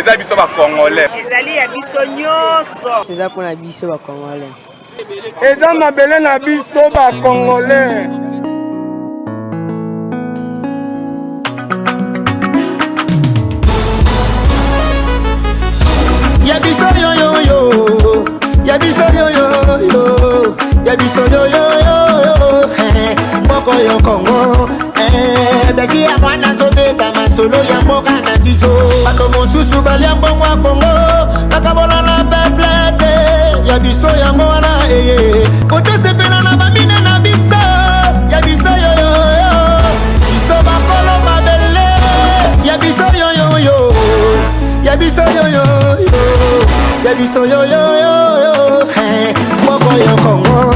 eza biso ba Congolais. Ezali ya biso nyonso. C'est ça pour la biso ba Congolais. Eza mabele na biso ba Congolais. Ya biso yo yo yo. Ya biso yo yo yo. Ya biso yo yo yo. Mboko yo Congo. Besi ya mwana zobeta masolo ya mboka na biso. Bato mosusu balia mbongo ya Congo. Bakabola na peplete. Ya biso ya mwana kote sepela na bamine na biso. Ya biso yo yo yo. Biso bakolo mabele. Ya biso yo yo yo. Ya biso yo yo yo. Ya biso yo yo yo. Mboko yo Congo.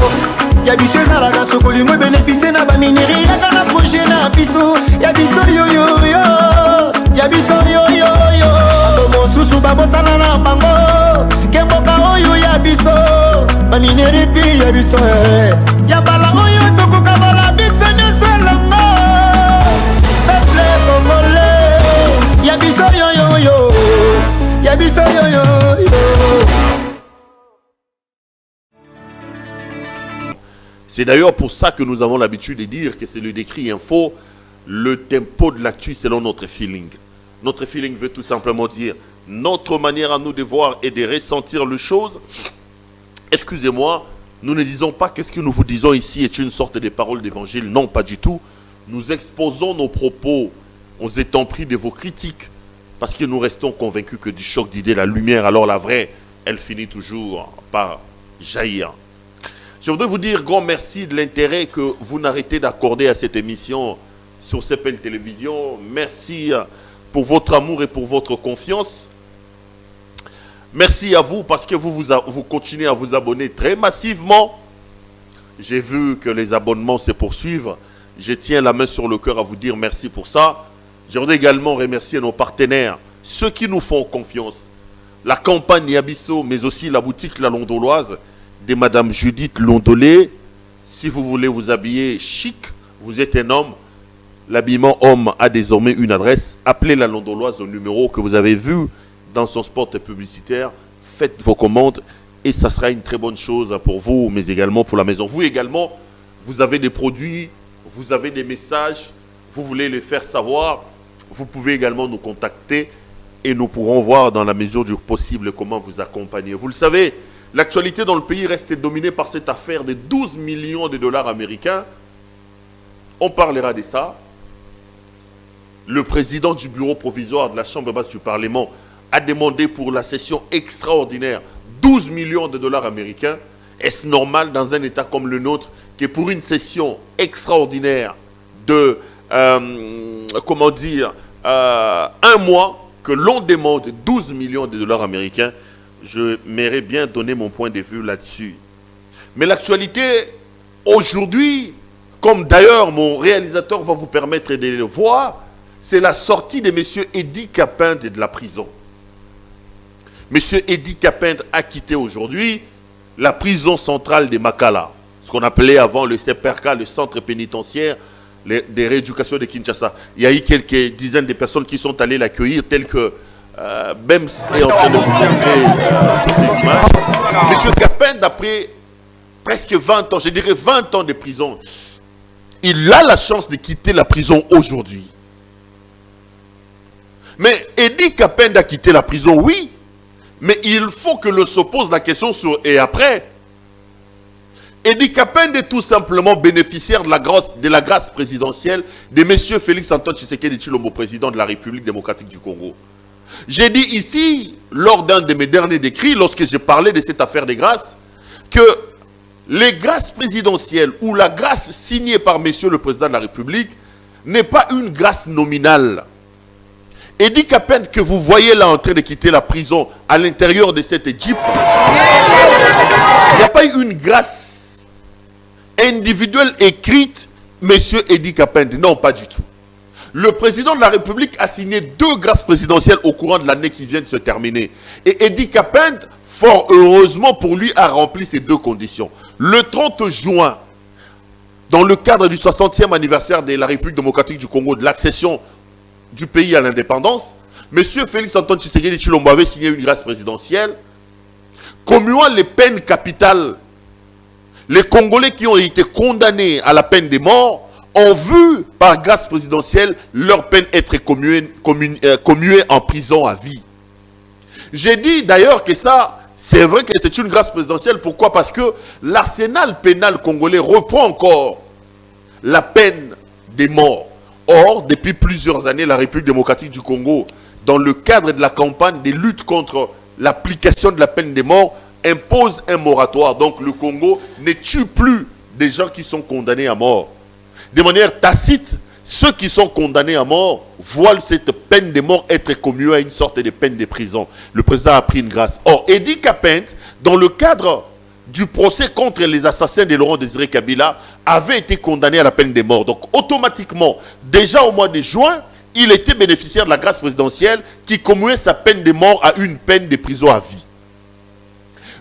Ya biso ezalaka sokoli mwe bénéficie na bamineri yaka na projet na biso. Ya biso yo yo yo. Ya biso yo yo yo. Bato mosusu babosana na bango. Kemboka oyo ya biso. Bamineri pi ya biso. Ya bala oyo tokoka bala biso nyonso elongo. Peuple congolais. Ya biso yo yo yo. Ya biso yo yo yo. C'est d'ailleurs pour ça que nous avons l'habitude de dire que c'est le décrit info, le tempo de l'actu selon notre feeling. Notre feeling veut tout simplement dire notre manière à nous de voir et de ressentir les choses. Excusez-moi, nous ne disons pas que ce que nous vous disons ici est une sorte de parole d'évangile. Non, pas du tout. Nous exposons nos propos en étant pris de vos critiques parce que nous restons convaincus que du choc d'idées, la lumière, alors la vraie, elle finit toujours par jaillir. Je voudrais vous dire grand merci de l'intérêt que vous n'arrêtez d'accorder à cette émission sur CPL Télévision. Merci pour votre amour et pour votre confiance. Merci à vous parce que vous continuez à vous abonner très massivement. J'ai vu que les abonnements se poursuivent. Je tiens la main sur le cœur à vous dire merci pour ça. Je voudrais également remercier nos partenaires, ceux qui nous font confiance. La campagne Yabiso, mais aussi la boutique La Londoloise de Madame Judith Londolé. Si vous voulez vous habiller chic, vous êtes un homme, l'habillement homme a désormais une adresse. Appelez La Londoloise au numéro que vous avez vu dans son spot publicitaire. Faites vos commandes et ça sera une très bonne chose pour vous, mais également pour la maison. Vous également, vous avez des produits, vous avez des messages, vous voulez les faire savoir, vous pouvez également nous contacter et nous pourrons voir dans la mesure du possible comment vous accompagner. Vous le savez, l'actualité dans le pays reste dominée par cette affaire de 12 millions de dollars américains. On parlera de ça. Le président du bureau provisoire de la Chambre basse du Parlement a demandé pour la session extraordinaire 12 millions de dollars américains. Est-ce normal dans un État comme le nôtre que pour une session extraordinaire de, un mois, que l'on demande 12 millions de dollars américains? Je m'aimerais bien donner mon point de vue là-dessus. Mais l'actualité, aujourd'hui, comme d'ailleurs mon réalisateur va vous permettre de le voir, c'est la sortie de M. Eddy Capinde de la prison. M. Eddy Capinde a quitté aujourd'hui la prison centrale de Makala, ce qu'on appelait avant le CPRK, le centre pénitentiaire de rééducation de Kinshasa. Il y a eu quelques dizaines de personnes qui sont allées l'accueillir, telles que Bems est en train de vous montrer sur ces images. Monsieur Capinde, après presque 20 ans, je dirais 20 ans de prison, il a la chance de quitter la prison aujourd'hui. Mais Eddy Capinde a quitté la prison, oui, mais il faut que l'on se pose la question sur et après. Eddy Capinde est tout simplement bénéficiaire de la grâce présidentielle de M. Félix Antoine Tshisekedi Tshilombo, président de la République démocratique du Congo. J'ai dit ici, lors d'un de mes derniers décrits, lorsque j'ai parlé de cette affaire des grâces, que les grâces présidentielles ou la grâce signée par M. le Président de la République n'est pas une grâce nominale. Eddy Capinde que vous voyez là en train de quitter la prison à l'intérieur de cette Jeep, il n'y a pas eu une grâce individuelle écrite, M. Eddy Capinde. Non, pas du tout. Le président de la République a signé 2 grâces présidentielles au courant de l'année qui vient de se terminer. Et Eddy Capinde, fort heureusement pour lui, a rempli ces 2 conditions. Le 30 juin, dans le cadre du 60e anniversaire de la République démocratique du Congo, de l'accession du pays à l'indépendance, Monsieur Félix Antoine Tshisekedi Tshilombo avait signé une grâce présidentielle commuant les peines capitales. Les Congolais qui ont été condamnés à la peine de mort ont vu par grâce présidentielle leur peine être commuée en prison à vie. J'ai dit d'ailleurs que ça, c'est vrai que c'est une grâce présidentielle. Pourquoi? Parce que l'arsenal pénal congolais reprend encore la peine des morts. Or, depuis plusieurs années, la République démocratique du Congo, dans le cadre de la campagne de lutte contre l'application de la peine des morts, impose un moratoire. Donc le Congo ne tue plus des gens qui sont condamnés à mort. De manière tacite, ceux qui sont condamnés à mort voient cette peine de mort être commuée à une sorte de peine de prison. Le président a pris une grâce. Or, Edi Kapend, dans le cadre du procès contre les assassins de Laurent Désiré Kabila, avait été condamné à la peine de mort. Donc, automatiquement, déjà au mois de juin, il était bénéficiaire de la grâce présidentielle qui commuait sa peine de mort à une peine de prison à vie.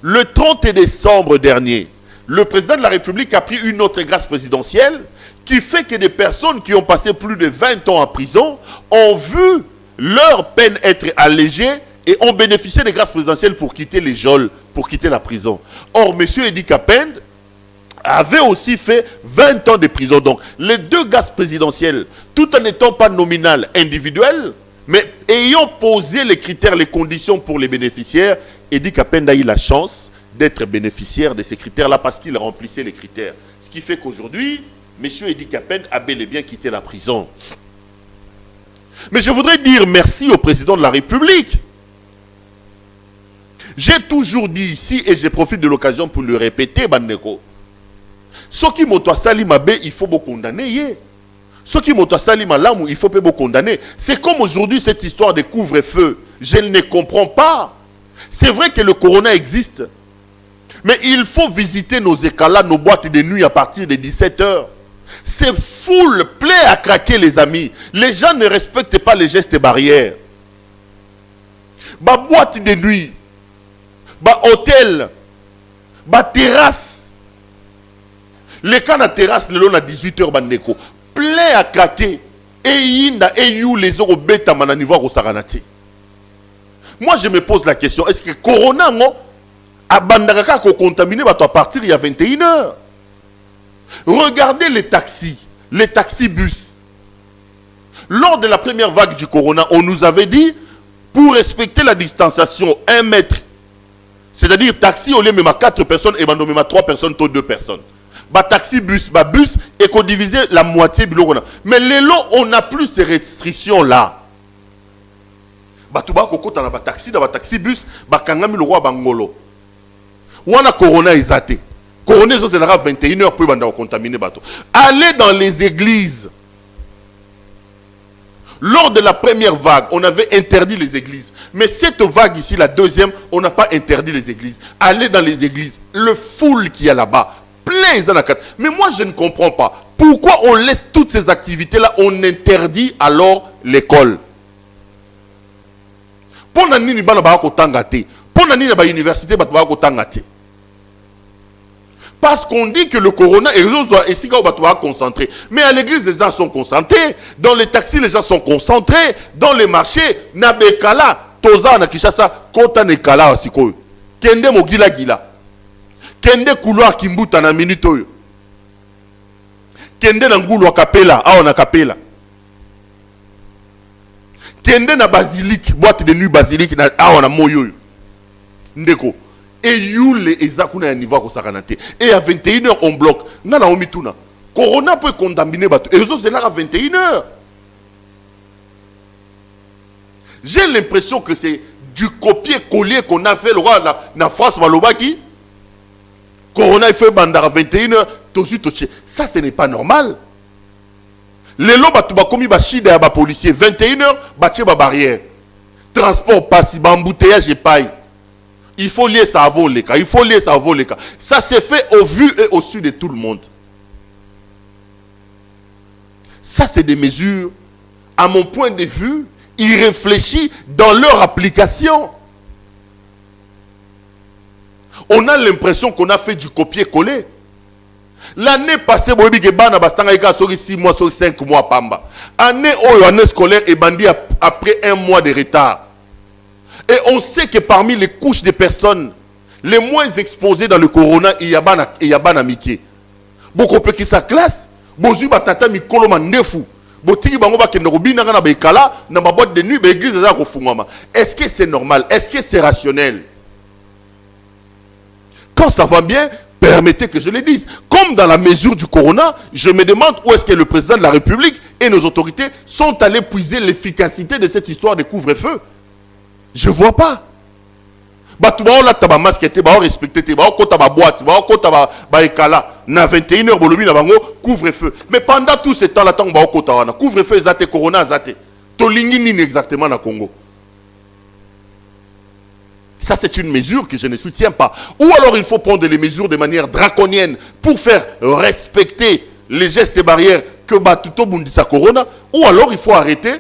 Le 30 décembre dernier, le président de la République a pris une autre grâce présidentielle qui fait que des personnes qui ont passé plus de 20 ans en prison ont vu leur peine être allégée et ont bénéficié des grâces présidentielles pour quitter les geôles, pour quitter la prison. Or, M. Edi Kapend avait aussi fait 20 ans de prison. Donc, les deux grâces présidentielles, tout en n'étant pas nominales, individuelles, mais ayant posé les critères, les conditions pour les bénéficiaires, Edi Kapend a eu la chance d'être bénéficiaire de ces critères-là parce qu'il remplissait les critères. Ce qui fait qu'aujourd'hui, M. Edi Kapend a bel et bien quitté la prison. Mais je voudrais dire merci au président de la République. J'ai toujours dit ici, et je profite de l'occasion pour le répéter, Bandeko. Ce qui m'a sali mabe, il faut beaucoup condamner. Ce qui m'a sali malamu, il faut pas beaucoup condamner. C'est comme aujourd'hui cette histoire de couvre-feu. Je ne comprends pas. C'est vrai que le corona existe. Mais il faut visiter nos écalas, nos boîtes de nuit à partir de 17 h. C'est foule, plaît à craquer les amis. Les gens ne respectent pas les gestes barrières. Bah boîte de nuit, bah hôtel, bah terrasse. Les cas de terrasse, le long à 18 h, bandeko, plaît à craquer. Et yinda et you les autres bêta mananivoa au saranati. Moi je me pose la question, est-ce que corona ngo a bandaka ko contaminé à partir il y a 21 h? Regardez les taxis-bus. Lors de la première vague du corona, on nous avait dit, pour respecter la distanciation, 1 mètre, c'est-à-dire taxi, au lieu même à 4 personnes, et même à 3 personnes, toi 2 personnes. Bah taxi-bus, bah bus, et qu'on divisait la moitié. Mais les lots, on n'a plus ces restrictions-là. Bah tout bas, koko, t'as un taxi-bus, bah kangami le roi bangolo. Ou on a corona isaté. Corona, c'est 21 h pour contaminer bateau. Allez dans les églises. Lors de la première vague, on avait interdit les églises. Mais cette vague ici, la deuxième, on n'a pas interdit les églises. Allez dans les églises. Le foule qu'il y a là-bas, plein. Mais moi, je ne comprends pas. Pourquoi on laisse toutes ces activités-là, on interdit alors l'école? Pour nani bana ba ko tangate. Pour nani ba université ba ko tangate. Parce qu'on dit que le corona est ici quand on va concentrer. Mais à l'église, les gens sont concentrés. Dans les taxis, les gens sont concentrés. Dans les marchés, Nabekala, Toza, Nakishasa, Kota Nekala, Siko. Kende Mogila Gila. Kende couloir Kimbuta na minito. Kende Nangulu Akapela, ah on a Kapela. Kende na basilique, boîte de nuit basilique, ah on a Moyo. Ndeko. Et Yule Ezakuna ya niveau ko sakanate. Et à 21 h on bloque. Nana omituna. Corona peut contaminer bateau. Et c'est là à 21 h. J'ai l'impression que c'est du copier-coller qu'on a fait le roi na France Malobaki. Corona il fait bandar à 21 h. Ça ce n'est pas normal. Les lots bateau ba komi ba chida ba policier 21 h batie ba barrière. Transport passe ba embouteillage et paille. Il faut lier ça avant les cas. Il faut lier ça avant les cas. Ça s'est fait au vu et au su de tout le monde. Ça, c'est des mesures, à mon point de vue, irréfléchies dans leur application. On a l'impression qu'on a fait du copier-coller. L'année passée, vous avez dit que bana bastanga ika sori 6 mois, sori 5 mois pamba. Année scolaire est bandit après 1 mois de retard. Et on sait que parmi les couches de personnes les moins exposées dans le corona, il y a bana miki. Beaucoup peu qui sa classe, bozu batata mikolo mandefu. Botiki bango ba kende robina na ba ikala na ba boîte de nuit ba église za ko fungama. Est-ce que c'est normal? Est-ce que c'est rationnel? Quand ça va bien, permettez que je le dise. Comme dans la mesure du corona, je me demande où est-ce que le président de la République et nos autorités sont allés puiser l'efficacité de cette histoire de couvre-feu. Je ne vois pas. Batu ba la taba masque te ba respecter te ba ko taba boîte ba ko taba ba ekala na 21h bolobi na bango couvre-feu. Mais pendant tout ce temps là tant ba ko tawana couvre-feu zate corona zate. To lingi nini exactement na Congo. Ça c'est une mesure que je ne soutiens pas. Ou alors il faut prendre les mesures de manière draconienne pour faire respecter les gestes et barrières que batuto bundisa corona, ou alors il faut arrêter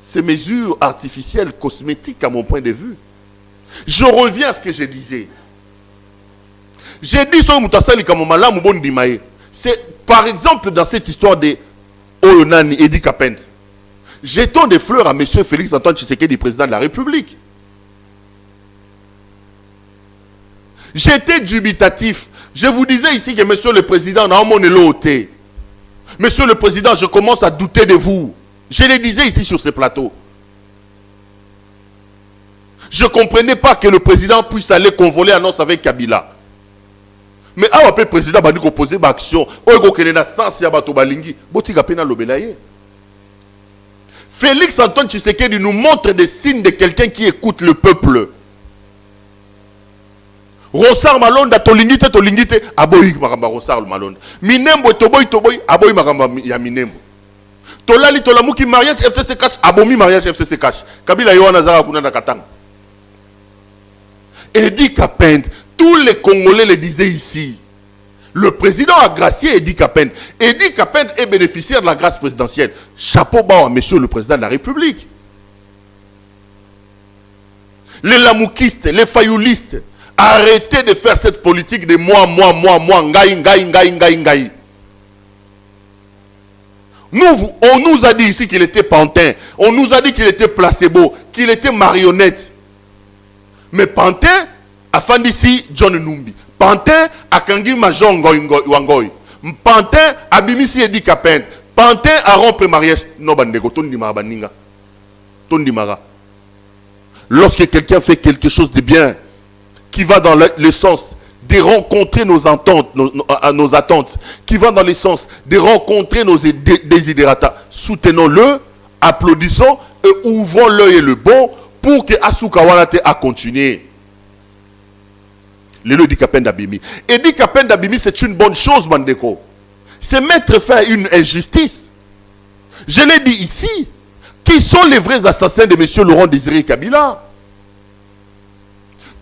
ces mesures artificielles cosmétiques à mon point de vue. Je reviens à ce que je disais. J'ai dit sur Moutasali Kamomala Moubondi Maé. C'est par exemple dans cette histoire de Oyonani Edi Kapent. Jetons des fleurs à M. Félix Antoine Tshisekedi, président de la République. J'étais dubitatif. Je vous disais ici que M. le Président n'a pas l'ôté. Monsieur le Président, je commence à douter de vous. Je le disais ici sur ce plateau. Je ne comprenais pas que le président puisse aller convoler annonce avec Kabila. Mais à le président va nous poser une action. Félix Antoine Tshisekedi nous montre des signes de quelqu'un qui écoute le peuple. Rosar Malonda tolingite aboyi makamba Rosar Malonda. Minembo toboy aboyi makamba ya Minembo. Tolali tolamuki mariage FCC cash abomi mariage FCC cash. Kabila yoana zara kuna na katanga. Edi Kapent, tous les Congolais le disaient ici. Le président a gracié Edi Kapent. Edi Kapent est bénéficiaire de la grâce présidentielle. Chapeau bas à monsieur le président de la République. Les lamoukistes, les fayoulistes, arrêtez de faire cette politique de moi, ngai. On nous a dit ici qu'il était pantin. On nous a dit qu'il était placebo, qu'il était marionnette. Mais Pantin a fait ici John Numbi. Pantin a kangi Major Wangoy. Pantin a bimisi Edi Kapent. Pantin a rompre mariage. Non, bandego, tondimara baninga. Tondimara. Lorsque quelqu'un fait quelque chose de bien, qui va dans le sens de rencontrer nos attentes, nos attentes, qui va dans le sens de rencontrer nos désidérata, soutenons-le, applaudissons et ouvrons l'œil et le bon pour que Asuka Wanate a continué. Le Edi Kapent d'Abimi. Edi Kapent d'Abimi, c'est une bonne chose, Mandeko. C'est mettre fin à une injustice. Je l'ai dit ici. Qui sont les vrais assassins de M. Laurent Désiré Kabila?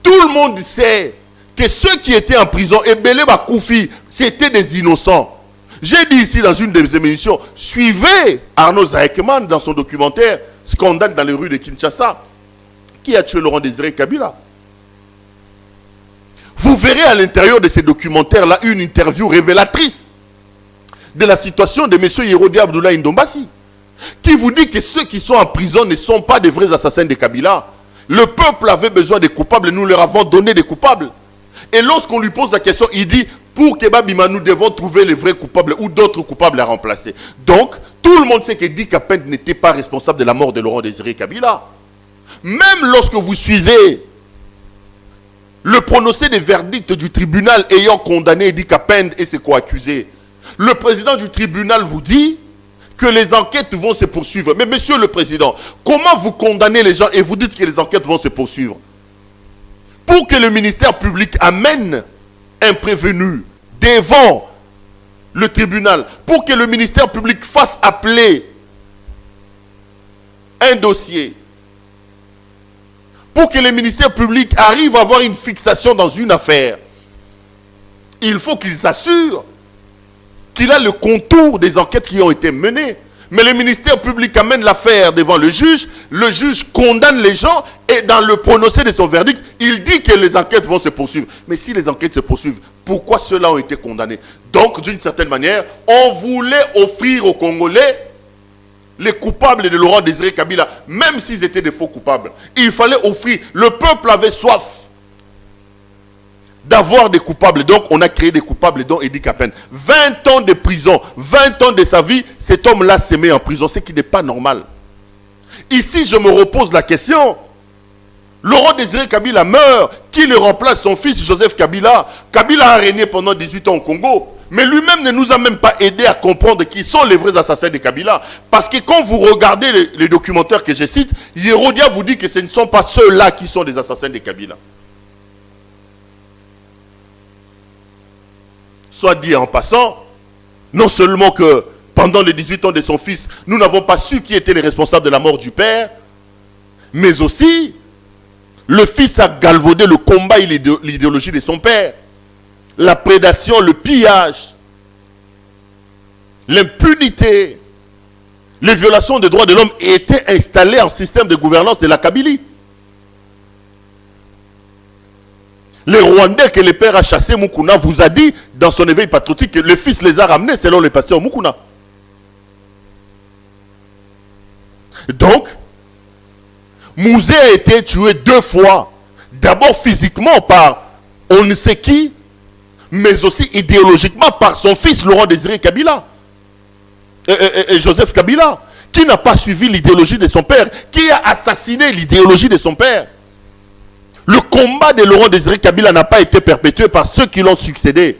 Tout le monde sait que ceux qui étaient en prison, et Belé Bakoufi, c'était des innocents. J'ai dit ici dans une des émissions, suivez Arnaud Zaekman dans son documentaire Scandale dans les rues de Kinshasa. Qui a tué Laurent Désiré Kabila? Vous verrez à l'intérieur de ces documentaires-là une interview révélatrice de la situation de M. Yérodi Abdoulaye Ndombassi, qui vous dit que ceux qui sont en prison ne sont pas des vrais assassins de Kabila. Le peuple avait besoin des coupables et nous leur avons donné des coupables. Et lorsqu'on lui pose la question, il dit, pour Kebabima, nous devons trouver les vrais coupables ou d'autres coupables à remplacer. Donc, tout le monde sait que Edi Kapent n'était pas responsable de la mort de Laurent Désiré Kabila. Même lorsque vous suivez le prononcé des verdicts du tribunal ayant condamné Edi Kapent et ses co-accusés, le président du tribunal vous dit que les enquêtes vont se poursuivre. Mais monsieur le président, comment vous condamnez les gens et vous dites que les enquêtes vont se poursuivre? Pour que le ministère public amène un prévenu devant le tribunal, pour que le ministère public fasse appeler un dossier, pour que le ministère public arrive à avoir une fixation dans une affaire, il faut qu'il s'assure qu'il a le contour des enquêtes qui ont été menées. Mais le ministère public amène l'affaire devant le juge condamne les gens et dans le prononcé de son verdict, il dit que les enquêtes vont se poursuivre. Mais si les enquêtes se poursuivent, pourquoi ceux-là ont été condamnés? Donc, d'une certaine manière, on voulait offrir aux Congolais les coupables de Laurent Désiré Kabila, même s'ils étaient des faux coupables. Il fallait offrir, le peuple avait soif d'avoir des coupables. Donc, on a créé des coupables, dont Edi Kapen. 20 ans de prison, 20 ans de sa vie, cet homme-là s'est mis en prison, ce qui n'est pas normal. Ici, je me repose la question. Laurent Désiré Kabila meurt. Qui le remplace? Son fils Joseph Kabila. Kabila a régné pendant 18 ans au Congo. Mais lui-même ne nous a même pas aidé à comprendre qui sont les vrais assassins de Kabila. Parce que quand vous regardez les documentaires que je cite, Hérodia vous dit que ce ne sont pas ceux-là qui sont les assassins de Kabila. Soit dit en passant, non seulement que pendant les 18 ans de son fils, nous n'avons pas su qui étaient les responsables de la mort du père, mais aussi, le fils a galvaudé le combat et l'idéologie de son père. La prédation, le pillage, l'impunité, les violations des droits de l'homme étaient installées en système de gouvernance de la Kabylie. Les Rwandais que le père a chassé, Mukuna, vous a dit dans son éveil patriotique que le fils les a ramenés selon le pasteur Mukuna. Donc, Mouzé a été tué 2 fois. D'abord physiquement par on ne sait qui, mais aussi idéologiquement par son fils Laurent Désiré Kabila. Et Joseph Kabila, qui n'a pas suivi l'idéologie de son père, qui a assassiné l'idéologie de son père. Le combat de Laurent Désiré Kabila n'a pas été perpétué par ceux qui l'ont succédé,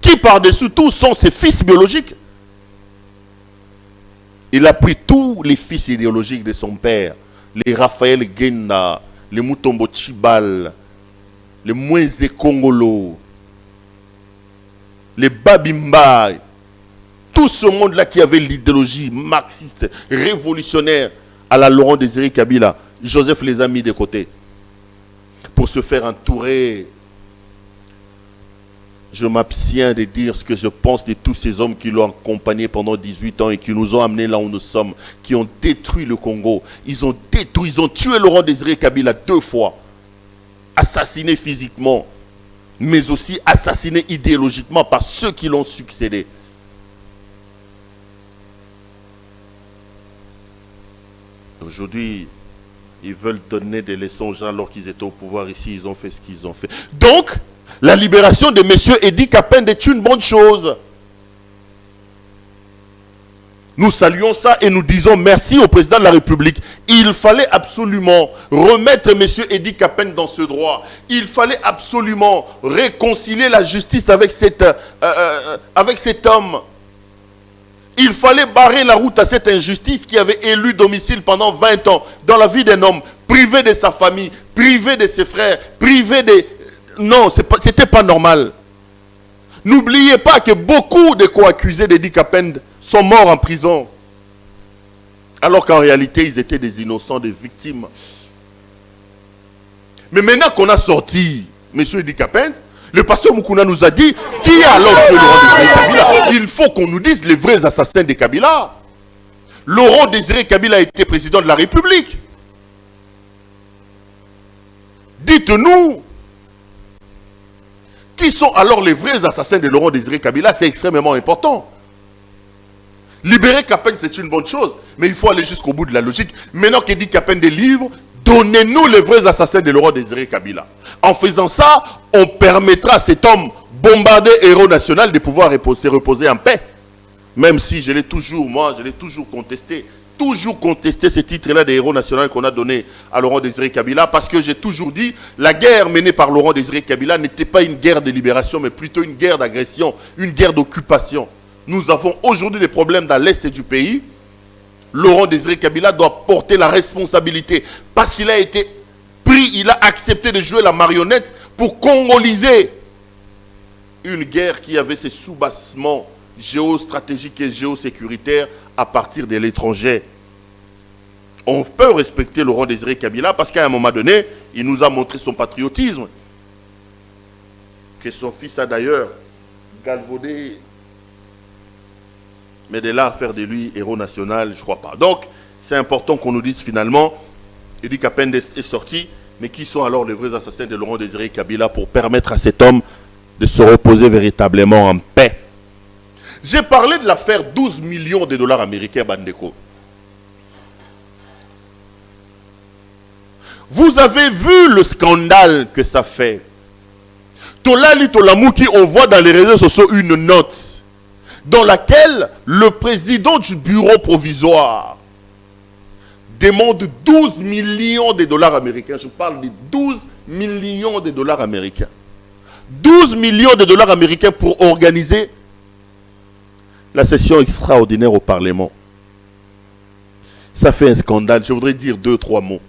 qui par-dessus tout sont ses fils biologiques. Il a pris tous les fils idéologiques de son père, les Raphaël Genda, les Mutombo Chibal, les Moïse Kongolo, les Babimba, tout ce monde-là qui avait l'idéologie marxiste, révolutionnaire à la Laurent Désiré Kabila, Joseph les a mis de côté pour se faire entourer. Je m'abstiens de dire ce que je pense de tous ces hommes qui l'ont accompagné pendant 18 ans et qui nous ont amenés là où nous sommes, qui ont détruit le Congo. Ils ont tué Laurent Désiré Kabila 2 fois, assassiné physiquement, mais aussi assassiné idéologiquement par ceux qui l'ont succédé. Aujourd'hui, ils veulent donner des leçons aux gens alors qu'ils étaient au pouvoir ici, ils ont fait ce qu'ils ont fait. Donc, la libération de M. Edi Kapen est une bonne chose. Nous saluons ça et nous disons merci au président de la République. Il fallait absolument remettre M. Edi Kapen dans ce droit. Il fallait absolument réconcilier la justice avec cet homme. Il fallait barrer la route à cette injustice qui avait élu domicile pendant 20 ans dans la vie d'un homme, privé de sa famille, privé de ses frères, privé de... Non, ce n'était pas normal. N'oubliez pas que beaucoup de co-accusés d'Edi Kapen sont morts en prison. Alors qu'en réalité, ils étaient des innocents, des victimes. Mais maintenant qu'on a sorti M. Edi Kapen, le pasteur Mukuna nous a dit qui a alors tué Laurent Désiré Kabila. Il faut qu'on nous dise les vrais assassins de Kabila. Laurent Désiré Kabila a été président de la République. Dites-nous qui sont alors les vrais assassins de Laurent Désiré Kabila. C'est extrêmement important. Libérer Kapen, c'est une bonne chose, mais il faut aller jusqu'au bout de la logique. Maintenant qu'Edi Kapen est libre, donnez-nous les vrais assassins de Laurent Désiré Kabila. En faisant ça, on permettra à cet homme bombardé héros national de pouvoir se reposer en paix. Même si je l'ai toujours contesté ce titre-là de héros national qu'on a donné à Laurent Désiré Kabila, parce que j'ai toujours dit la guerre menée par Laurent Désiré Kabila n'était pas une guerre de libération, mais plutôt une guerre d'agression, une guerre d'occupation. Nous avons aujourd'hui des problèmes dans l'est du pays. Laurent Désiré Kabila doit porter la responsabilité parce qu'il a été pris, il a accepté de jouer la marionnette pour congoliser une guerre qui avait ses soubassements géostratégiques et géosécuritaires à partir de l'étranger. On peut respecter Laurent Désiré Kabila parce qu'à un moment donné, il nous a montré son patriotisme. Que son fils a d'ailleurs galvaudé Mais de là à faire de lui héros national, je ne crois pas. Donc, c'est important qu'on nous dise finalement, Idi Kapende est sorti, mais qui sont alors les vrais assassins de Laurent Désiré Kabila pour permettre à cet homme de se reposer véritablement en paix. J'ai parlé de l'affaire 12 millions de dollars américains, Bandeko. Vous avez vu le scandale que ça fait. Tolali Tolamouki, on voit dans les réseaux sociaux une note dans laquelle le président du bureau provisoire demande 12 millions de dollars américains. Je parle de 12 millions de dollars américains. 12 millions de dollars américains pour organiser la session extraordinaire au Parlement. Ça fait un scandale. Je voudrais dire 2-3 mots.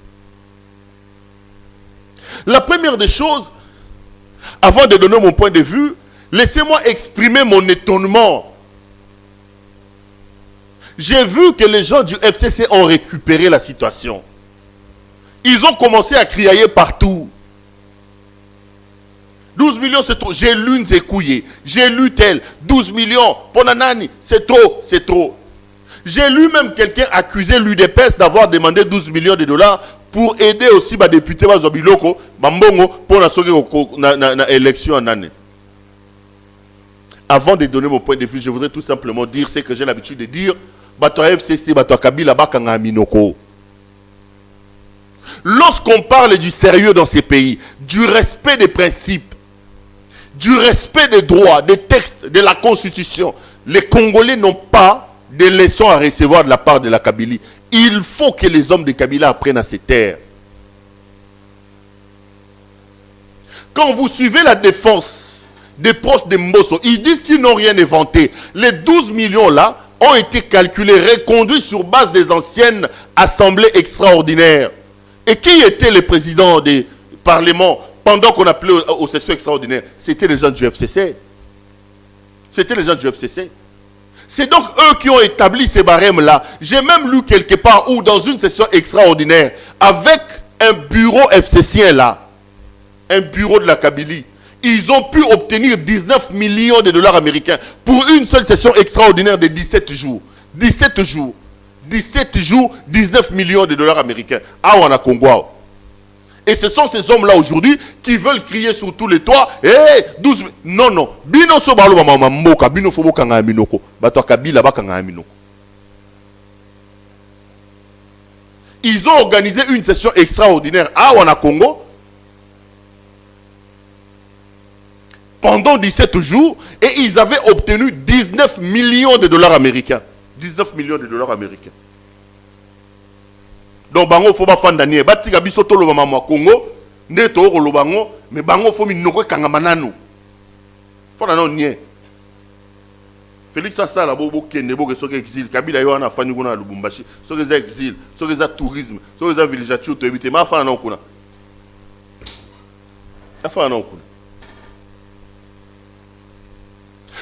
La première des choses, avant de donner mon point de vue, laissez-moi exprimer mon étonnement. J'ai vu que les gens du FCC ont récupéré la situation. Ils ont commencé à crier partout. 12 millions, c'est trop. J'ai lu Nzekouye, j'ai lu tel. 12 millions, Ponanani, c'est trop, c'est trop. J'ai lu même quelqu'un accuser l'UDPS d'avoir demandé 12 millions de dollars pour aider aussi les députés Bazobiloko, Bambongo, pour la élection en année. Avant de donner mon point de vue, je voudrais tout simplement dire ce que j'ai l'habitude de dire. Lorsqu'on parle du sérieux dans ces pays, du respect des principes, du respect des droits, des textes, de la Constitution, les Congolais n'ont pas de leçons à recevoir de la part de la Kabylie. Il faut que les hommes de Kabila apprennent à se taire. Quand vous suivez la défense des proches de Mbosso, ils disent qu'ils n'ont rien inventé. Les 12 millions là ont été calculés, reconduits sur base des anciennes assemblées extraordinaires. Et qui était le président des parlements pendant qu'on appelait aux sessions extraordinaires? C'était les gens du FCC. C'était les gens du FCC. C'est donc eux qui ont établi ces barèmes-là. J'ai même lu quelque part où, dans une session extraordinaire, avec un bureau FCCien là, un bureau de la Kabylie, ils ont pu obtenir 19 millions de dollars américains pour une seule session extraordinaire de 17 jours. 17 jours. 17 jours, 19 millions de dollars américains. Ah, on a Congo. Et ce sont ces hommes-là aujourd'hui qui veulent crier sur tous les toits. Hey, 12... Non, non. Bino so balo mama mboka, bino fobo kanga minoko. Bato kabila ba kanga minoko. Ils ont organisé une session extraordinaire à Wana Congo pendant 17 jours et ils avaient obtenu 19 millions de dollars américains. 19 millions de dollars américains. Donc bango faut pas fandanier batika biso to lo mama Congo ndeto lo bango mais bango faut minoko kanga mananu fona non nie Félix Assala bobo kende boke soke exil Kabila yo na fani kuna Lubumbashi soke za exil soke za tourisme soke za villageature to ebite ma fana non kuna afana non kuna.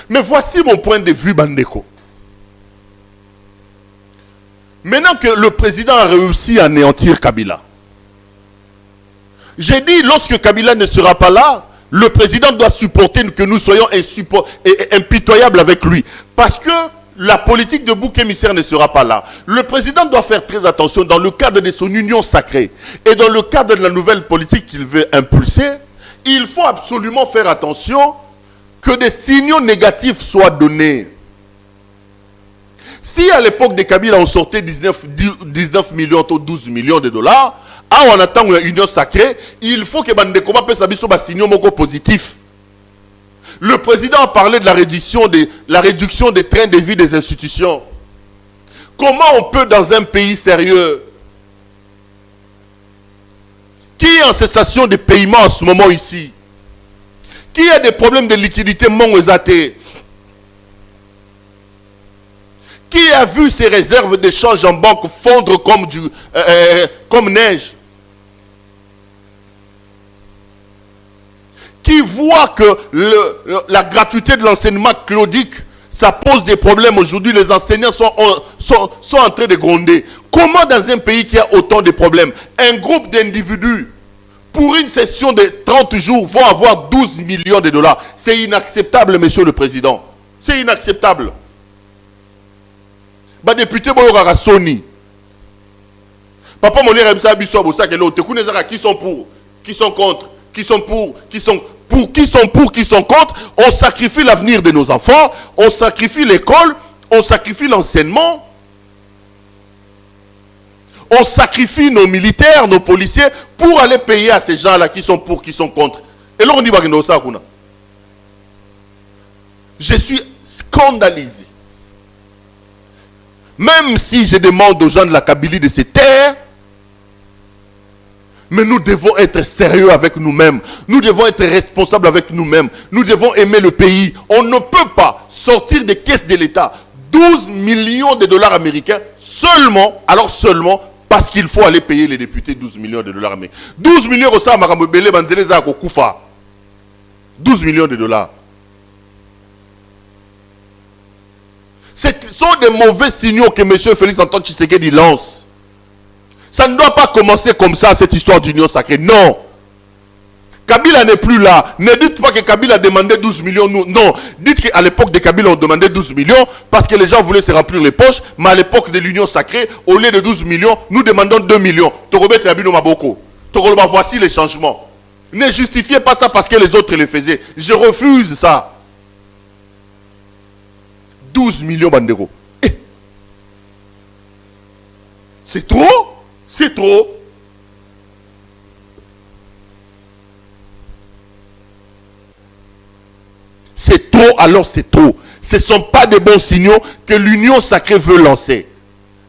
Mais voici mon point de vue Bandeko. Maintenant que le président a réussi à anéantir Kabila, j'ai dit, lorsque Kabila ne sera pas là, le président doit supporter que nous soyons impitoyables avec lui. Parce que la politique de bouc émissaire ne sera pas là. Le président doit faire très attention dans le cadre de son union sacrée et dans le cadre de la nouvelle politique qu'il veut impulser. Il faut absolument faire attention que des signaux négatifs soient donnés. Si à l'époque de Kabila on sortait 19 millions ou 12 millions de dollars, on attend une union sacrée, il faut que Bandekoma puisse avoir un signal positif. Le président a parlé de la réduction des trains de vie des institutions. Comment on peut dans un pays sérieux qui est en cessation de paiement en ce moment ici, qui a des problèmes de liquidité mongozaté, qui a vu ses réserves d'échange en banque fondre comme neige? Qui voit que la gratuité de l'enseignement claudique, ça pose des problèmes aujourd'hui, les enseignants sont en train de gronder. Comment dans un pays qui a autant de problèmes, un groupe d'individus, pour une session de 30 jours, vont avoir 12 millions de dollars? C'est inacceptable, monsieur le président. C'est inacceptable. Ba député boyoka Sony. Papa mon lire ça biso bosa que l'autre qui sont pour, qui sont contre, qui sont pour, qui sont pour, qui sont pour, qui sont contre. On sacrifie l'avenir de nos enfants, on sacrifie l'école, on sacrifie l'enseignement. On sacrifie nos militaires, nos policiers pour aller payer à ces gens-là qui sont pour, qui sont contre. Et là on dit ça. Je suis scandalisé. Même si je demande aux gens de la Kabylie de se taire, mais nous devons être sérieux avec nous-mêmes. Nous devons être responsables avec nous-mêmes. Nous devons aimer le pays. On ne peut pas sortir des caisses de l'État 12 millions de dollars américains seulement, alors seulement, parce qu'il faut aller payer les députés 12 millions de dollars américains. 12 millions au sein de Banzeleza Koufa. 12 millions de dollars. Ce sont des mauvais signaux que M. Félix Antoine Tshisekedi lance. Ça ne doit pas commencer comme ça, cette histoire d'union sacrée. Non. Kabila n'est plus là. Ne dites pas que Kabila a demandé 12 millions. Non. Dites qu'à l'époque de Kabila, on demandait 12 millions parce que les gens voulaient se remplir les poches. Mais à l'époque de l'union sacrée, au lieu de 12 millions, nous demandons 2 millions. Voici les changements. Ne justifiez pas ça parce que les autres le faisaient. Je refuse ça. 12 millions bandego. C'est trop. C'est trop. C'est trop, alors c'est trop. Ce ne sont pas de bons signaux que l'union sacrée veut lancer.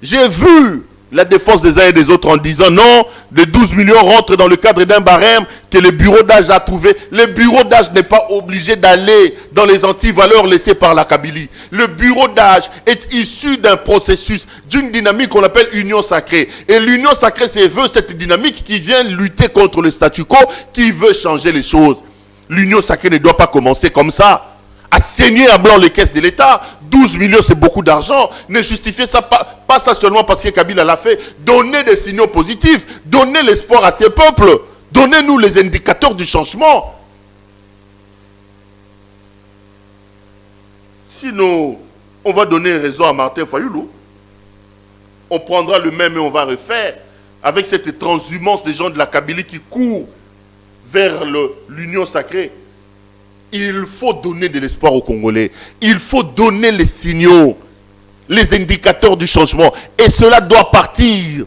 J'ai vu la défense des uns et des autres en disant non, les 12 millions rentrent dans le cadre d'un barème que le bureau d'âge a trouvé. Le bureau d'âge n'est pas obligé d'aller dans les antivaleurs laissées par la Kabylie. Le bureau d'âge est issu d'un processus, d'une dynamique qu'on appelle union sacrée. Et l'union sacrée, c'est cette dynamique qui vient lutter contre le statu quo, qui veut changer les choses. L'union sacrée ne doit pas commencer comme ça. À saigner à blanc les caisses de l'État. 12 millions, c'est beaucoup d'argent. Ne justifiez ça pas ça seulement parce que Kabila l'a fait. Donnez des signaux positifs. Donnez l'espoir à ces peuples. Donnez-nous les indicateurs du changement. Sinon, on va donner raison à Martin Fayoulou. On prendra le même et on va refaire. Avec cette transhumance des gens de la Kabylie qui courent vers l'union sacrée. Il faut donner de l'espoir aux Congolais. Il faut donner les signaux, les indicateurs du changement. Et cela doit partir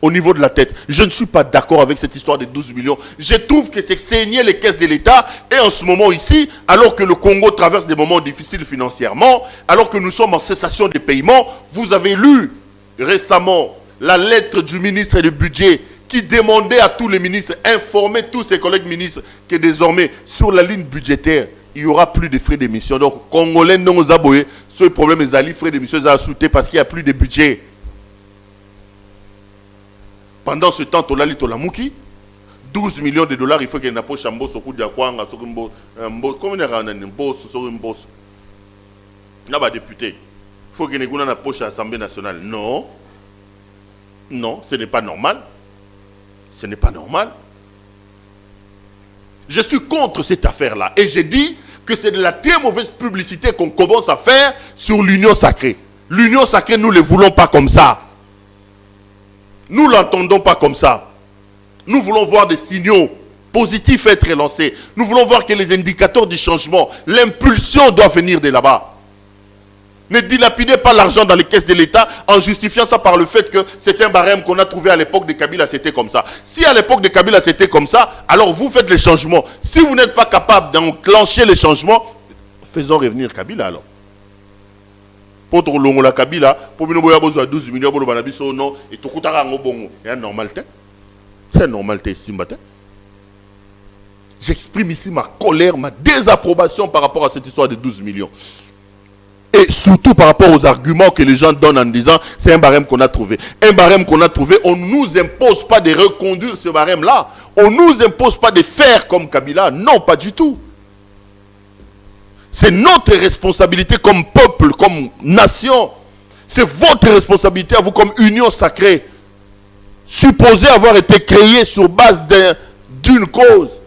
au niveau de la tête. Je ne suis pas d'accord avec cette histoire de 12 millions. Je trouve que c'est saigner les caisses de l'État. Et en ce moment ici, alors que le Congo traverse des moments difficiles financièrement, alors que nous sommes en cessation de paiement, vous avez lu récemment la lettre du ministre du Budget qui demandait à tous les ministres, informer tous ses collègues ministres que désormais, sur la ligne budgétaire, il n'y aura plus de frais d'émission. Donc, Congolais non aboyés, ce problème est les frais d'émission à sauter parce qu'il n'y a plus de budget. Pendant ce temps, Tolali Tolamouki, 12 millions de dollars, il faut qu'il y ait une poche en bosse au coup de Yakwanga, comment il y a une bosse, sur une bosse. Il y a des députés. Il faut qu'il y ait une poche à l'Assemblée nationale. Non. Non, ce n'est pas normal. Ce n'est pas normal. Je suis contre cette affaire-là. Et j'ai dit que c'est de la très mauvaise publicité qu'on commence à faire sur l'union sacrée. L'union sacrée, nous ne le voulons pas comme ça. Nous ne l'entendons pas comme ça. Nous voulons voir des signaux positifs être lancés. Nous voulons voir que les indicateurs du changement, l'impulsion doit venir de là-bas. Ne dilapidez pas l'argent dans les caisses de l'État en justifiant ça par le fait que c'est un barème qu'on a trouvé à l'époque de Kabila, c'était comme ça. Si à l'époque de Kabila, c'était comme ça, alors vous faites les changements. Si vous n'êtes pas capable d'enclencher les changements, faisons revenir Kabila alors. Pour longo la Kabila, pour nous boya besoin 12 millions pour banabi so non et tout kutara ngo bongo. C'est normalité. C'est normalité ici matin. J'exprime ici ma colère, ma désapprobation par rapport à cette histoire de 12 millions. Et surtout par rapport aux arguments que les gens donnent en disant c'est un barème qu'on a trouvé. Un barème qu'on a trouvé, on ne nous impose pas de reconduire ce barème-là. On ne nous impose pas de faire comme Kabila. Non, pas du tout. C'est notre responsabilité comme peuple, comme nation. C'est votre responsabilité à vous comme union sacrée. Supposée avoir été créée sur base d'une cause.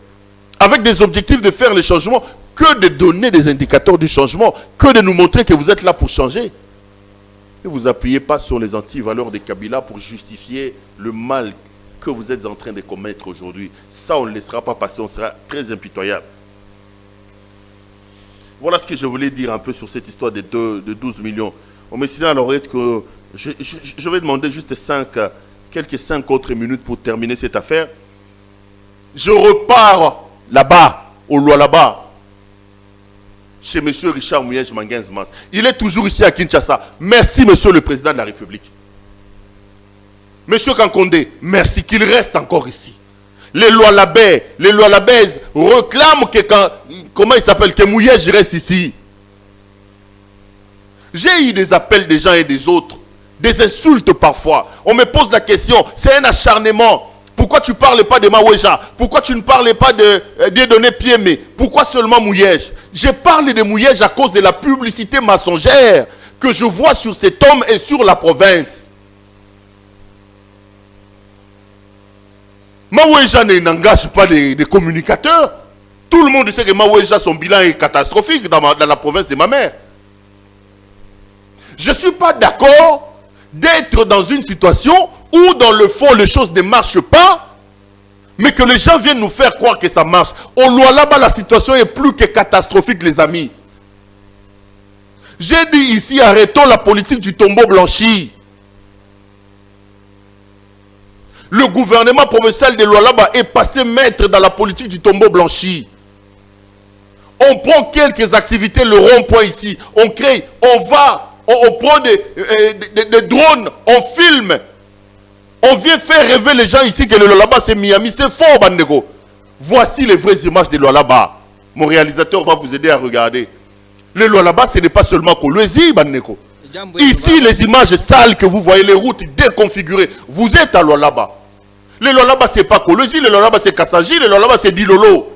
Avec des objectifs de faire les changements. Que de donner des indicateurs du changement, que de nous montrer que vous êtes là pour changer. Ne vous appuyez pas sur les antivaleurs de Kabila pour justifier le mal que vous êtes en train de commettre aujourd'hui. Ça, on ne laissera pas passer, on sera très impitoyable. Voilà ce que je voulais dire un peu sur cette histoire de 12 millions. On me signale à l'oreille que je vais demander juste quelques 5 autres minutes pour terminer cette affaire. Je repars là-bas, au Lualaba, chez M. Richard Mouyej Mangenz-Mans. Il est toujours ici à Kinshasa. Merci, Monsieur le Président de la République. Monsieur Kankonde, merci qu'il reste encore ici. Les Lualabais réclament que comment il s'appelle, que Mouyej reste ici. J'ai eu des appels des uns et des autres, des insultes parfois. On me pose la question, c'est un acharnement. Pourquoi tu ne parles pas de Maweja? Pourquoi tu ne parles pas de Dieudonné Piémé? Pourquoi seulement Mouyej? Je parle de Mouyej à cause de la publicité mensongère que je vois sur cet homme et sur la province. Maweja n'engage pas les communicateurs. Tout le monde sait que Maweja, son bilan est catastrophique dans la province de ma mère. Je ne suis pas d'accord d'être dans une situation où dans le fond les choses ne marchent pas, mais que les gens viennent nous faire croire que ça marche. Au Lualaba, la situation est plus que catastrophique, les amis. J'ai dit ici, arrêtons la politique du tombeau blanchi. Le gouvernement provincial de Lualaba est passé maître dans la politique du tombeau blanchi. On prend quelques activités, le rond-point ici, on crée, on prend des drones, on filme. On vient faire rêver les gens ici que le Lualaba c'est Miami. C'est faux, Bandego. Voici les vraies images de Lualaba. Mon réalisateur va vous aider à regarder. Le Lualaba, ce n'est pas seulement Kolwezi, Bandego. Ici, les images sales que vous voyez, les routes déconfigurées. Vous êtes à Lualaba. Le Lualaba, ce n'est pas Kolwezi. Le Lualaba, c'est Kassaji. Le Lualaba, c'est Dilolo.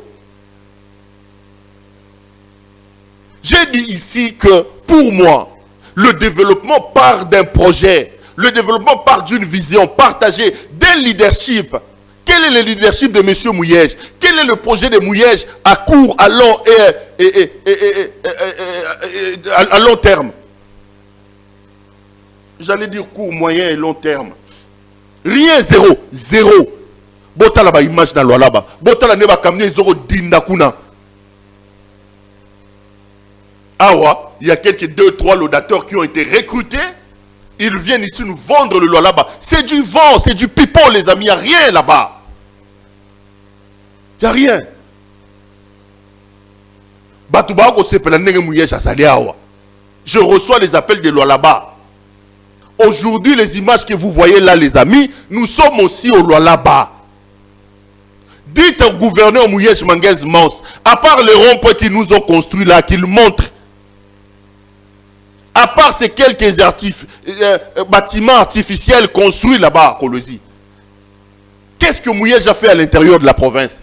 J'ai dit ici que, pour moi, le développement part d'un projet. Le développement part d'une vision partagée, d'un leadership. Quel est le leadership de M. Mouyej? Quel est le projet de Mouyej à court, à long à long terme? J'allais dire court, moyen et long terme. Rien, zéro. Zéro. Botala ba image dans Lualaba. Botala ne ba kamine zéro dindakuna. Awa, il y a quelques 2-3 laudateurs qui ont été recrutés. Ils viennent ici nous vendre le Lualaba. C'est du vent, c'est du pipeau, les amis. Il n'y a rien là-bas. Il n'y a rien. Je reçois les appels de Lualaba. Aujourd'hui, les images que vous voyez là, les amis, nous sommes aussi au Lualaba. Dites au gouverneur Mouyej Mangenz-Mans, à part les ronds-points qu'ils nous ont construits là, qu'ils montrent, à part ces quelques bâtiments artificiels construits là-bas à Kolwezi, qu'est-ce que Mouyej a fait à l'intérieur de la province?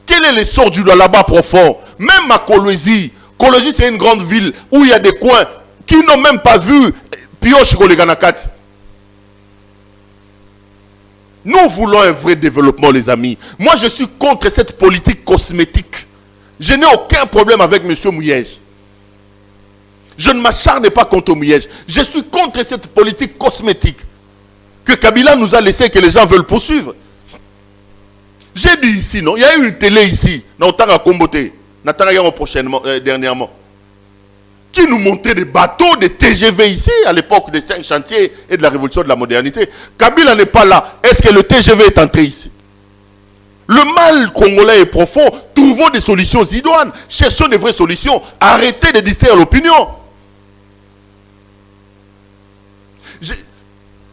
Quel est l'essor du Lualaba profond? Même à Kolwezi, Kolwezi c'est une grande ville où il y a des coins qui n'ont même pas vu Pioche Koleganakati. Nous voulons un vrai développement, les amis. Moi, je suis contre cette politique cosmétique. Je n'ai aucun problème avec M. Mouyej. Je ne m'acharne pas contre Mouyej. Je suis contre cette politique cosmétique que Kabila nous a laissé et que les gens veulent poursuivre. J'ai dit ici, non? Il y a eu une télé ici, dans Tanga Kombote, prochainement, dernièrement, qui nous montrait des bateaux, des TGV ici, à l'époque des 5 chantiers et de la révolution de la modernité. Kabila n'est pas là. Est-ce que le TGV est entré ici? Le mal congolais est profond. Trouvons des solutions idoines. Cherchons des vraies solutions. Arrêtez de distraire l'opinion.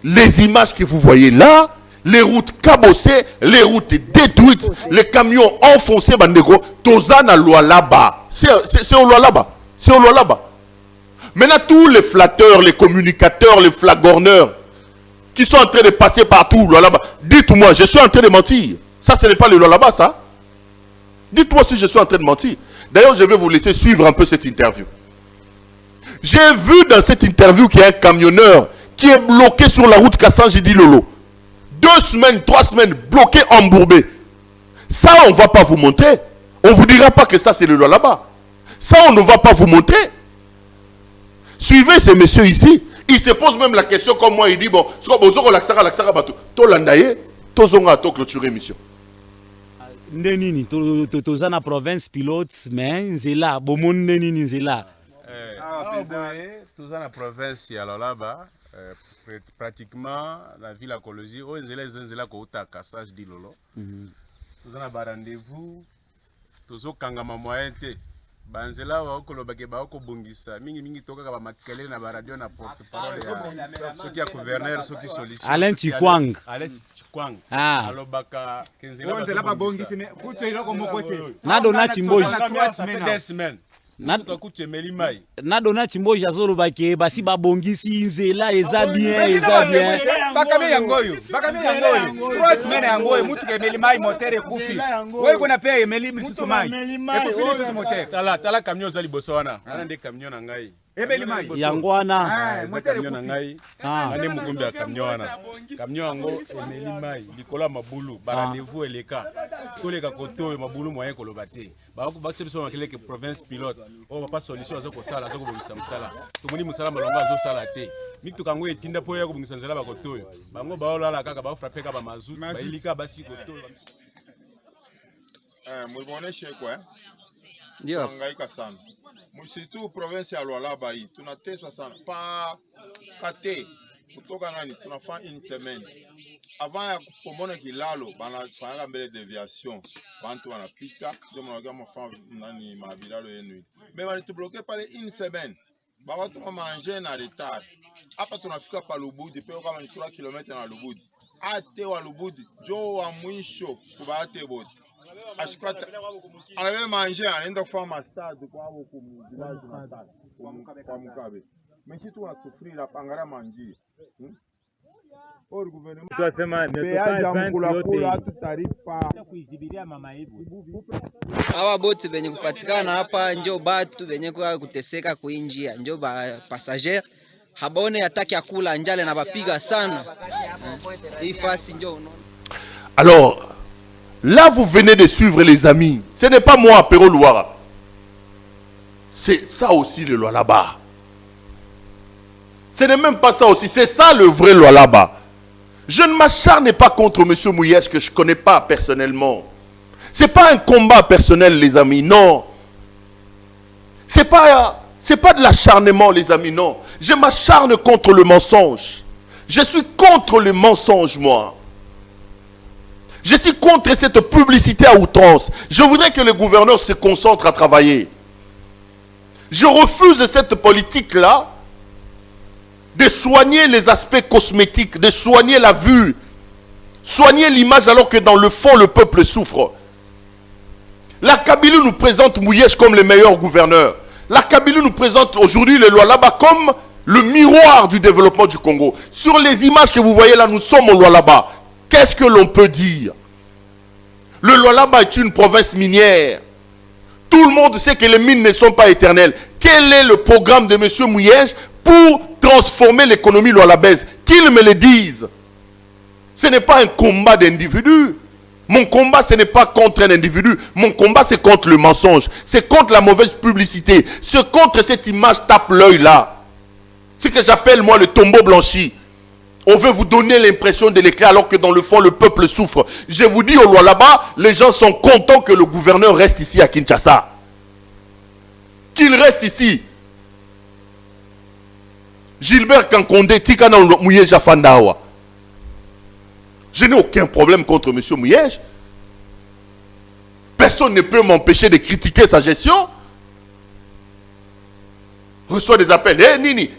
Les images que vous voyez là, les routes cabossées, les routes détruites, les camions enfoncés, Bandego, Tozana Lualaba. C'est au Lualaba. C'est au Lualaba. Maintenant, tous les flatteurs, les communicateurs, les flagorneurs qui sont en train de passer partout, Lualaba, dites-moi, je suis en train de mentir. Ça, ce n'est pas le Lualaba, ça. Dites-moi si je suis en train de mentir. D'ailleurs, je vais vous laisser suivre un peu cette interview. J'ai vu dans cette interview qu'il y a un camionneur qui est bloqué sur la route Kassanji-Dilolo. 2 semaines, 3 semaines, bloqué, embourbé. Ça, on ne va pas vous montrer. On ne vous dira pas que ça, c'est le Lualaba. Ça, on ne va pas vous montrer. Suivez ces messieurs ici. Il se pose même la question comme moi, il dit, bon, ce qu'on l'accès bateau, to landaye, to zonga to clôturer mission. Ndenini, toza na province pilote, mais nzela, bomon ndenini nzela. Toza na province ya là-bas, pratiquement la ville à Kolosi, o nzela ko uta cassage di lolo. Toza na ba rendez-vous, tozo kangama moyen te. Banzela wa okoloba ke ba okobongisa mingi toka ba makele na ba radio na porte parole ya soki ya gouverneur soki solution Alain Chikwang alobaka kenzela ba bongisa ne kuto iloko mokote na dona Chimboji 3 semaines na kuto melimai na dona Chimboji azoloba ke basi ba bongisi nzela eza bien bakame yangoyo 3 semaines yangoyo mutu ke melimai moteur ekufi wewe kuna pe emeli msusu mai ekufi ni moteur tala camion za liboso wana ana nde camion na ngai emelimai yangwana moteur na ngai ane mukumbi ya camion wana camion yango emelimai likola mabulu ba rendez-vous eleka koleka koto mabulu moyen koloba te ba ko bakse biso makele ke province pilote o ba pas solution azo ko sala azo ko bongisa musala tomoni musala malonga azo sala te mituka ngo etinda po ya ko bongisa nzela ba kotoyo bango ba olala kaka ba frapper ka ba mazout ba ilika basi kotoyo mulimuoneshe kwa Ndio. Hangaika sana. Msitu province ya Lualaba hii tunateswa sana. Pa kate kutoka nani tunafanya une semaine. Avant ya kupomona kilalo banafanya mbele deviation. Bantu wanapita ndio mnaoga mafanya nani mabilalo yenu. Mais walitubloquer pale une semaine. Bawatu manger na retard. Hapa tunafika pa Lubudi peo kama ni 3 km na Lubudi. Ate wa Lubudi jo wa mwisho kubate bote. Ashikata anawe manger anaenda kufanya mastade kwa hapo kwa village natal kwa Mukabe. Mshitu wanasufiri la pangara manji. Au gouvernement tunasema kuijibiria mama hivi. Hawa boti benye kupatikana hapa njo batu benye kwa kuteseka kuinjia njo ba passager habone ataki akula njale na bapiga sana. Hii fasi njo unaona. Alors, là vous venez de suivre les amis. Ce n'est pas moi, Pero Louara. C'est ça aussi le Lualaba. Ce n'est même pas ça aussi. C'est ça le vrai Lualaba. Je ne m'acharne pas contre M. Mouyèche que je ne connais pas personnellement. Ce n'est pas un combat personnel, les amis, non. Ce n'est pas de l'acharnement, les amis, non. Je m'acharne contre le mensonge. Je suis contre le mensonge, moi. Je suis contre cette publicité à outrance. Je voudrais que le gouverneur se concentre à travailler. Je refuse cette politique-là de soigner les aspects cosmétiques, de soigner la vue, soigner l'image alors que dans le fond, le peuple souffre. La Kabylie nous présente Mouyèche comme le meilleur gouverneur. La Kabylie nous présente aujourd'hui le Lualaba comme le miroir du développement du Congo. Sur les images que vous voyez là, nous sommes au Lualaba. Qu'est-ce que l'on peut dire? Le Lualaba est une province minière. Tout le monde sait que les mines ne sont pas éternelles. Quel est le programme de M. Mouyèche pour transformer l'économie lualabaise? Qu'ils me le disent. Ce n'est pas un combat d'individus. Mon combat, ce n'est pas contre un individu. Mon combat, c'est contre le mensonge. C'est contre la mauvaise publicité. C'est contre cette image tape l'œil là. Ce que j'appelle moi le tombeau blanchi. On veut vous donner l'impression de l'éclat alors que dans le fond, le peuple souffre. Je vous dis au Lualaba, les gens sont contents que le gouverneur reste ici à Kinshasa. Qu'il reste ici. Gilbert Kankonde, Tikana Mouyège Fandawa. Je n'ai aucun problème contre M. Mouyège. Personne ne peut m'empêcher de critiquer sa gestion. Reçois des appels. Hé Nini,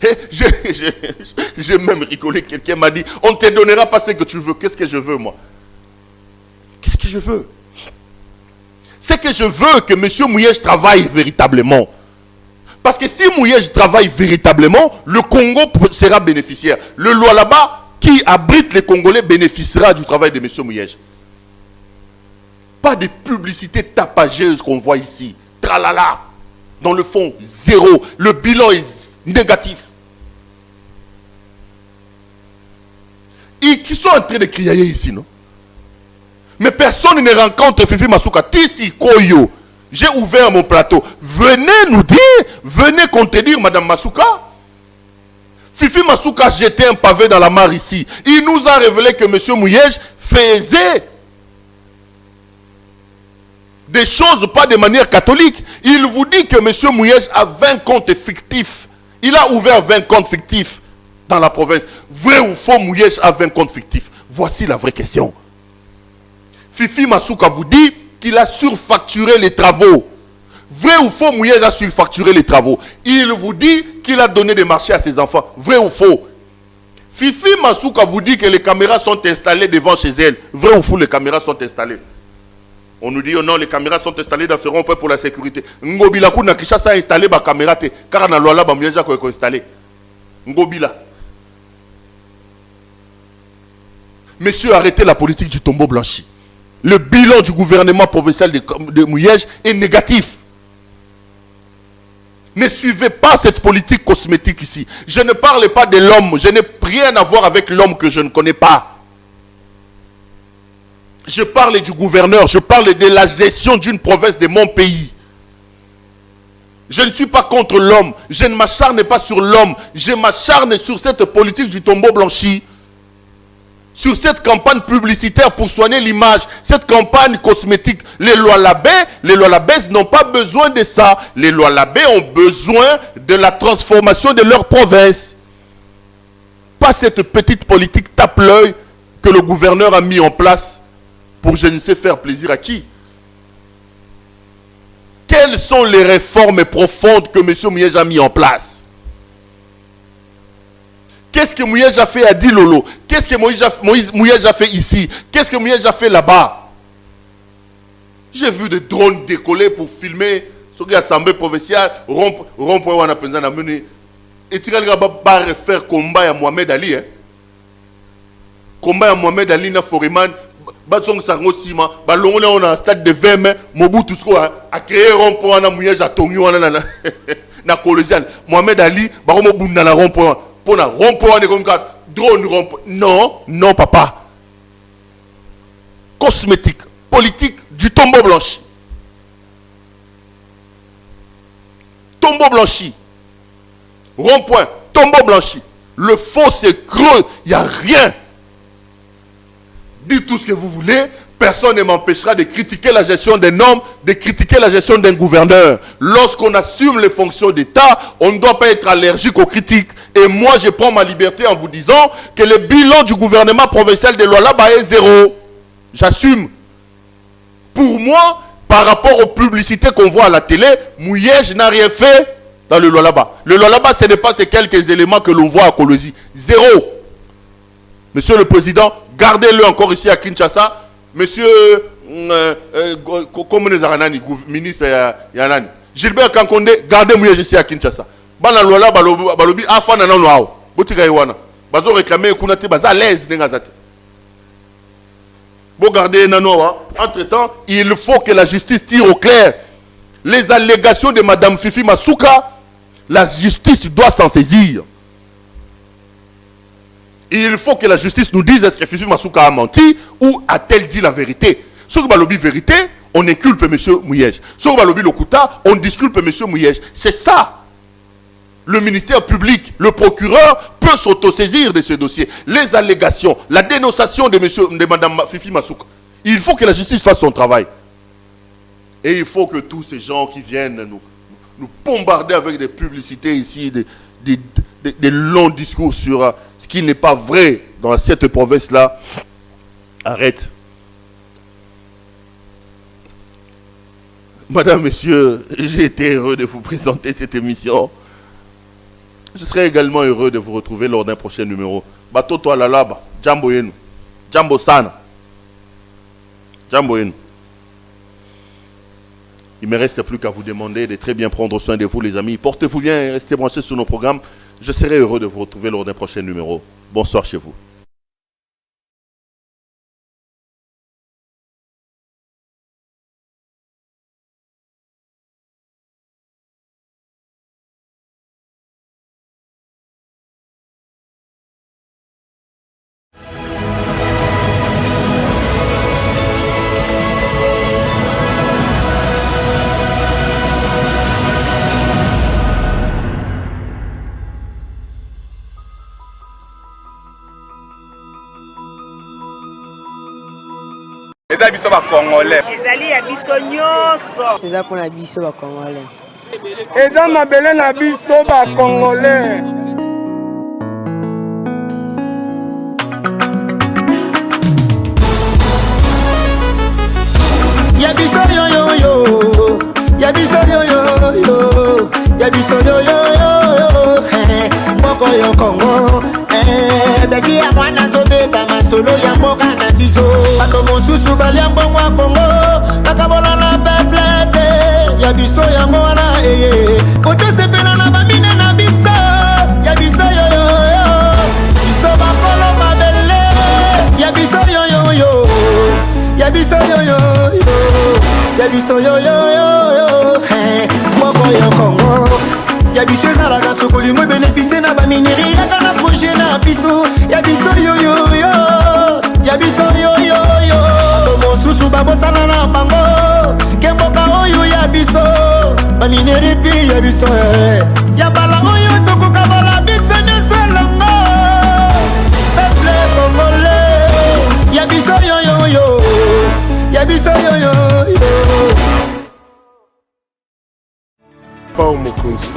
j'ai même rigolé. Quelqu'un m'a dit, on ne te donnera pas ce que tu veux. Qu'est-ce que je veux moi? Qu'est-ce que je veux? C'est que je veux que M. Mouyège travaille véritablement. Parce que si Mouyège travaille véritablement, le Congo sera bénéficiaire. Le Lualaba qui abrite les Congolais bénéficiera du travail de M. Mouyège. Pas de publicité tapageuse qu'on voit ici. Tralala. Dans le fond, zéro. Le bilan est négatif. Qui sont en train de crier ici, non? Mais personne ne rencontre Fifi Masuka. Tisi Koyo. J'ai ouvert mon plateau. Venez nous dire, venez contenir Madame Masuka. Fifi Masuka a jeté un pavé dans la mare ici. Il nous a révélé que M. Mouyej faisait des choses pas de manière catholique. Il vous dit que M. Mouyej a 20 comptes fictifs. Il a ouvert 20 comptes fictifs dans la province. Vrai ou faux, Mouyej a 20 comptes fictifs? Voici la vraie question. Fifi Masuka vous dit qu'il a surfacturé les travaux. Vrai ou faux, Mouyej a surfacturé les travaux. Il vous dit qu'il a donné des marchés à ses enfants. Vrai ou faux? Fifi Masuka vous dit que les caméras sont installées devant chez elle. Vrai ou faux, les caméras sont installées? On nous dit, oh non, les caméras sont installées dans ce rond-point pour la sécurité. Ngobila kuna Kishasa a installé ma caméra, car na loi là, Mouyej a installé. Ngobila. Messieurs, arrêtez la politique du tombeau blanchi. Le bilan du gouvernement provincial de Mouyej est négatif. Ne suivez pas cette politique cosmétique ici. Je ne parle pas de l'homme. Je n'ai rien à voir avec l'homme que je ne connais pas. Je parle du gouverneur. Je parle de la gestion d'une province de mon pays. Je ne suis pas contre l'homme. Je ne m'acharne pas sur l'homme. Je m'acharne sur cette politique du tombeau blanchi. Sur cette campagne publicitaire pour soigner l'image, cette campagne cosmétique. Les lois Labès n'ont pas besoin de ça. Les lois Labès ont besoin de la transformation de leur province. Pas cette petite politique tape-l'œil que le gouverneur a mis en place pour je ne sais faire plaisir à qui. Quelles sont les réformes profondes que M. Mouyej a mis en place? Qu'est-ce que Mouyej a fait à Dilolo? Qu'est-ce que Mouyej a fait ici? Qu'est-ce que Mouyej a fait là-bas? J'ai vu des drones décoller pour filmer ce qui a l'Assemblée provinciale, rond-point wana penza na muni. Et tu vas refaire combat à Mohamed Ali. Combat à Mohamed Ali na Foriman. Batsong Sango Sima. Balongona on a un stade de 20 mai. Mobutu a créé rond-point na Mouyej a tongi wana na collégial. Mohamed Ali, baromo bunda na rond-point. Pour la rond-point de drone rond-point. Non, non papa. Cosmétique, politique du tombeau blanchi. Tombeau blanchi. Rond-point, tombeau blanchi. Le fond c'est creux, il n'y a rien. Dites tout ce que vous voulez. Personne ne m'empêchera de critiquer la gestion d'un homme, de critiquer la gestion d'un gouverneur. Lorsqu'on assume les fonctions d'État, on ne doit pas être allergique aux critiques. Et moi, je prends ma liberté en vous disant que le bilan du gouvernement provincial de Lualaba est zéro. J'assume. Pour moi, par rapport aux publicités qu'on voit à la télé, Mouyej n'a rien fait dans le Lualaba. Le Lualaba, ce n'est pas ces quelques éléments que l'on voit à Kolosi. Zéro. Monsieur le Président, gardez-le encore ici à Kinshasa. Monsieur, comme les Aranani, ministre Yanani, Gilbert Kankonde, gardez Mouyej ici à Kinshasa. Bana Luala balobi afana na noao. Botika iwana. Bazo réclamer kunati baza à l'aise n'engazate. Bon garder nanoa. Entre-temps, il faut que la justice tire au clair. Les allégations de Madame Fifi Masuka, la justice doit s'en saisir. Il faut que la justice nous dise est-ce que Fifi Masuka a menti ou a-t-elle dit la vérité. Ce que balobi vérité, on inculpe M. Mouyej. Ce que balobi lokuta, on disculpe M. Mouyej. C'est ça. Le ministère public, le procureur peut s'autosaisir de ce dossier. Les allégations, la dénonciation de Mme Fifi Masuka. Il faut que la justice fasse son travail. Et il faut que tous ces gens qui viennent nous bombarder avec des publicités ici, des longs discours sur ce qui n'est pas vrai dans cette province-là, arrêtent. Madame, Messieurs, j'ai été heureux de vous présenter cette émission. Je serai également heureux de vous retrouver lors d'un prochain numéro. Bato to alalaba, Jambo yenu, Jambo sana, Jambo yenu. Il ne me reste plus qu'à vous demander de très bien prendre soin de vous les amis. Portez-vous bien et restez branchés sur nos programmes. Je serai heureux de vous retrouver lors d'un prochain numéro. Bonsoir chez vous. eza biso ba Congolais. ezali ya biso nyonso. C'est ça pour la biso ba Congolais. eza mabele na biso bakongolais. Yabiso yo yo yo, yabiso yo yo yo, yabiso yo yo yo, moko yo Congo, besi ya mwana zobeta masolo ya mboka na biso. Bato mosusu balia mbongo ya Congo, bakabola na peplete, yabiso yango wana eye, koto sepela na bamine na biso, yabiso yo yo yo, biso bakolo mabele, yabiso yo yo yo, yabiso yo yo yo, yabiso yo yo yo, moko yo Congo. Yabiso ezalaka sokolingo bénéficie na bamineri yaka na projet na biso. Yabiso yo yo yo, yabiso yo yo yo, mosusu babosana na bango kemboka oyo yabiso bamineri pi yabiso yabala oyo tokoka bala biso nyonso elongo. Peuple congolais, yabiso yo yo yo, yabiso yo yo yo. Pau Mokunzi.